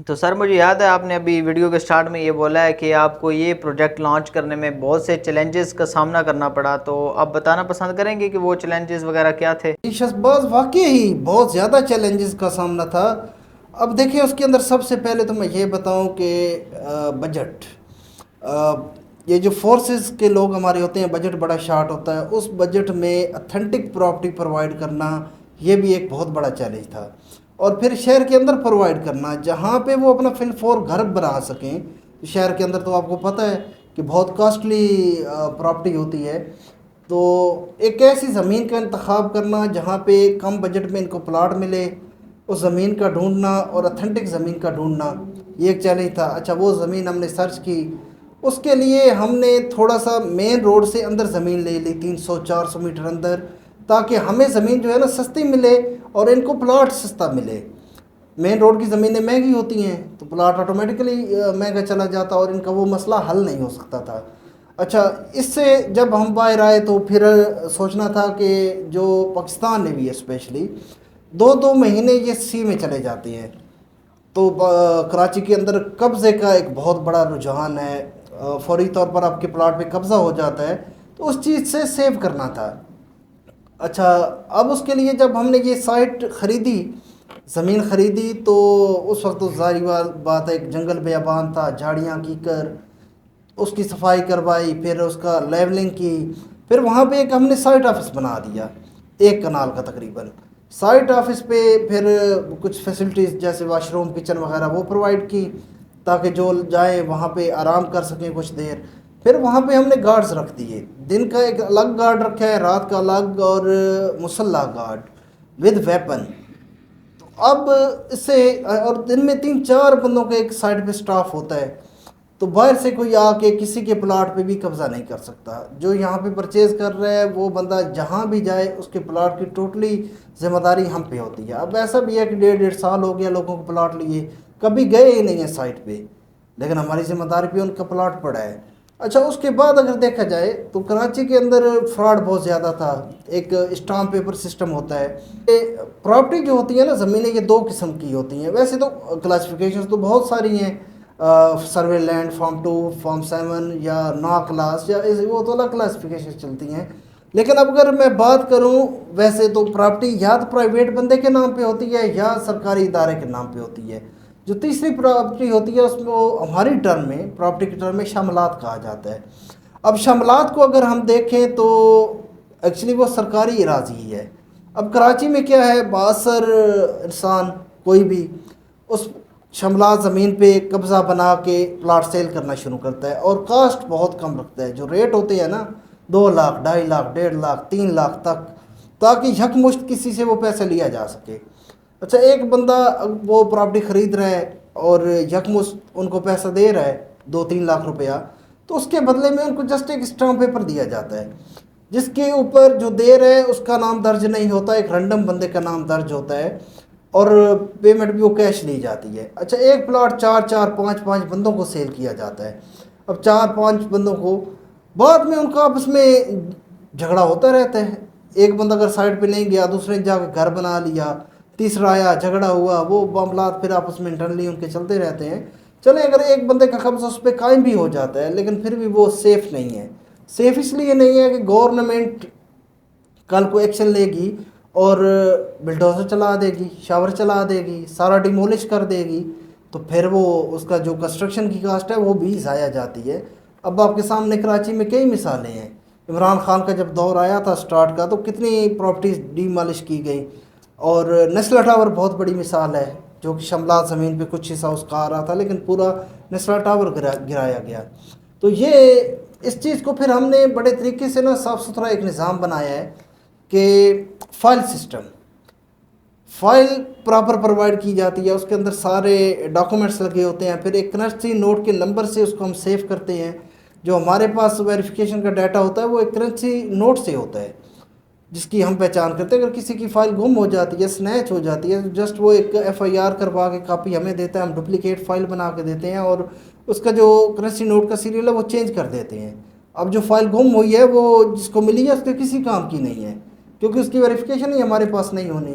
تو سر مجھے یاد ہے آپ نے ابھی ویڈیو کے سٹارٹ میں یہ بولا ہے کہ آپ کو یہ پروجیکٹ لانچ کرنے میں بہت سے چیلنجز کا سامنا کرنا پڑا، تو آپ بتانا پسند کریں گے کہ وہ چیلنجز وغیرہ کیا تھے؟ شہباز واقعی ہی بہت زیادہ چیلنجز کا سامنا تھا۔ اب دیکھیں اس کے اندر سب سے پہلے تو میں یہ بتاؤں کہ بجٹ، یہ جو فورسز کے لوگ ہمارے ہوتے ہیں، بجٹ بڑا شارٹ ہوتا ہے، اس بجٹ میں اتھینٹک پراپرٹی پرووائڈ کرنا یہ بھی ایک بہت بڑا چیلنج تھا۔ اور پھر شہر کے اندر پرووائڈ کرنا جہاں پہ وہ اپنا فل فور گھر بنا سکیں۔ شہر کے اندر تو آپ کو پتہ ہے کہ بہت کاسٹلی پراپرٹی ہوتی ہے، تو ایک ایسی زمین کا انتخاب کرنا جہاں پہ کم بجٹ میں ان کو پلاٹ ملے، اس زمین کا ڈھونڈنا اور اتھینٹک زمین کا ڈھونڈنا یہ ایک چیلنج تھا۔ اچھا وہ زمین ہم نے سرچ کی، اس کے لیے ہم نے تھوڑا سا مین روڈ سے اندر زمین لے لی، 300-400 میٹر اندر، تاکہ ہمیں زمین جو ہے نا سستی ملے اور ان کو پلاٹ سستا ملے۔ مین روڈ کی زمینیں مہنگی ہوتی ہیں تو پلاٹ آٹومیٹکلی مہنگا چلا جاتا اور ان کا وہ مسئلہ حل نہیں ہو سکتا تھا۔ اچھا اس سے جب ہم باہر آئے تو پھر سوچنا تھا کہ جو پاکستان نیوی ہے اسپیشلی 2-2 مہینے یہ سی میں چلے جاتے ہیں، تو کراچی کے اندر قبضے کا ایک بہت بڑا رجحان ہے، فوری طور پر آپ کے پلاٹ پہ قبضہ ہو جاتا ہے، تو اس چیز سے سیو کرنا تھا۔ اچھا اب اس کے لیے جب ہم نے یہ سائٹ خریدی، زمین خریدی، تو اس وقت تو ظاہری بات ہے ایک جنگل بیابان تھا، جھاڑیاں کی کر اس کی صفائی کروائی، پھر اس کا لیولنگ کی، پھر وہاں پہ ایک ہم نے سائٹ آفس بنا دیا 1 کنال کا تقریباً۔ سائٹ آفس پہ پھر کچھ فیسلٹیز جیسے واش روم کچن وغیرہ وہ پرووائڈ کی تاکہ جو جائیں وہاں پہ آرام کر سکیں کچھ دیر۔ پھر وہاں پہ ہم نے گارڈز رکھ دیے، دن کا ایک الگ گارڈ رکھا ہے، رات کا الگ، اور مسلح گارڈ ود ویپن۔ تو اب اس سے اور دن میں 3-4 بندوں کا ایک سائٹ پہ سٹاف ہوتا ہے، تو باہر سے کوئی آ کے کسی کے پلاٹ پہ بھی قبضہ نہیں کر سکتا۔ جو یہاں پہ پرچیز کر رہا ہے وہ بندہ جہاں بھی جائے اس کے پلاٹ کی ٹوٹلی ذمہ داری ہم پہ ہوتی ہے۔ اب ایسا بھی ہے کہ 1.5 سال ہو گیا لوگوں کو پلاٹ لیے، کبھی گئے ہی نہیں ہیں سائٹ پہ، لیکن ہماری ذمہ داری پہ ان کا پلاٹ پڑا ہے۔ اچھا اس کے بعد اگر دیکھا جائے تو کراچی کے اندر فراڈ بہت زیادہ تھا۔ ایک اسٹامپ پیپر سسٹم ہوتا ہے، پراپرٹی جو ہوتی ہے نا زمینیں یہ 2 قسم کی ہوتی ہیں، ویسے تو کلاسیفیکیشنز تو بہت ساری ہیں، سروے لینڈ فارم 2 فارم 7 یا نا کلاس، یا وہ تو الگ کلاسیفیکیشن چلتی ہیں، لیکن اب اگر میں بات کروں ویسے تو پراپرٹی یا تو پرائیویٹ بندے کے نام پہ ہوتی ہے یا سرکاری ادارے کے نام پہ ہوتی ہے۔ جو تیسری پراپرٹی ہوتی ہے اس میں ہماری ٹرم میں پراپرٹی کی ٹرم میں شاملات کہا جاتا ہے۔ اب شاملات کو اگر ہم دیکھیں تو ایکچولی وہ سرکاری اراضی ہی ہے۔ اب کراچی میں کیا ہے، باثر انسان کوئی بھی اس شاملات زمین پہ قبضہ بنا کے پلاٹ سیل کرنا شروع کرتا ہے، اور کاسٹ بہت کم رکھتا ہے۔ جو ریٹ ہوتے ہیں نا 2 لاکھ 2.5 لاکھ 1.5 لاکھ 3 لاکھ تک، تاکہ یکمشت کسی سے وہ پیسے لیا جا سکے۔ اچھا ایک بندہ وہ پراپرٹی خرید رہا ہے اور یکمشت ان کو پیسہ دے رہا ہے 2-3 لاکھ روپیہ، تو اس کے بدلے میں ان کو جسٹ ایک اسٹامپ پیپر دیا جاتا ہے جس کے اوپر جو دے رہا ہے اس کا نام درج نہیں ہوتا، ایک رینڈم بندے کا نام درج ہوتا ہے، اور پیمنٹ بھی وہ کیش لی جاتی ہے۔ اچھا ایک پلاٹ 4-4 5-5 بندوں کو سیل کیا جاتا ہے۔ اب 4-5 بندوں کو بعد میں ان کا آپس میں جھگڑا ہوتا رہتا ہے، ایک بندہ اگر سائٹ پہ نہیں گیا دوسرے نے جا کے گھر بنا لیا، تیسرا آیا جھگڑا ہوا، وہ معاملات پھر آپس میں انٹرنلی ان کے چلتے رہتے ہیں۔ چلیں اگر ایک بندے کا قبضہ اس پہ قائم بھی ہو جاتا ہے لیکن پھر بھی وہ سیف نہیں ہے۔ سیف اس لیے نہیں ہے کہ گورنمنٹ کل کو ایکشن لے گی اور بلڈوزر چلا دے گی، شاور چلا دے گی، سارا ڈیمولش کر دے گی، تو پھر وہ اس کا جو کنسٹرکشن کی کاسٹ ہے وہ بھی ضائع جاتی ہے۔ اب آپ کے سامنے کراچی میں کئی مثالیں ہیں، عمران خان کا جب دور آیا تھا سٹارٹ کا تو کتنی پراپرٹیز ڈیمالش کی گئی، اور نسلا ٹاور بہت بڑی مثال ہے جو کہ شاملات زمین پہ کچھ حصہ اس کا آ رہا تھا لیکن پورا نسلا ٹاور گرایا گیا۔ تو یہ اس چیز کو پھر ہم نے بڑے طریقے سے نا صاف ستھرا ایک نظام بنایا ہے کہ file system, file proper provide کی جاتی ہے، اس کے اندر سارے ڈاکومنٹس لگے ہوتے ہیں، پھر ایک کرنسی نوٹ کے نمبر سے اس کو ہم سیو کرتے ہیں۔ جو ہمارے پاس ویریفیکیشن کا ڈیٹا ہوتا ہے وہ ایک کرنسی نوٹ سے ہوتا ہے جس کی ہم پہچان کرتے ہیں۔ اگر کسی کی فائل گم ہو جاتی ہے، سنیچ ہو جاتی ہے، جسٹ وہ ایک FIR کروا کے کاپی ہمیں دیتا ہے، ہم ڈپلیکیٹ فائل بنا کے دیتے ہیں اور اس کا جو کرنسی نوٹ کا سیریل ہے وہ چینج کر دیتے ہیں۔ اب جو فائل گم ہوئی ہے وہ جس کو ملی ہے اس کے کسی کام کی نہیں ہے کیونکہ اس کی ویریفیکیشن ہی ہمارے پاس نہیں ہونی۔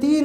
3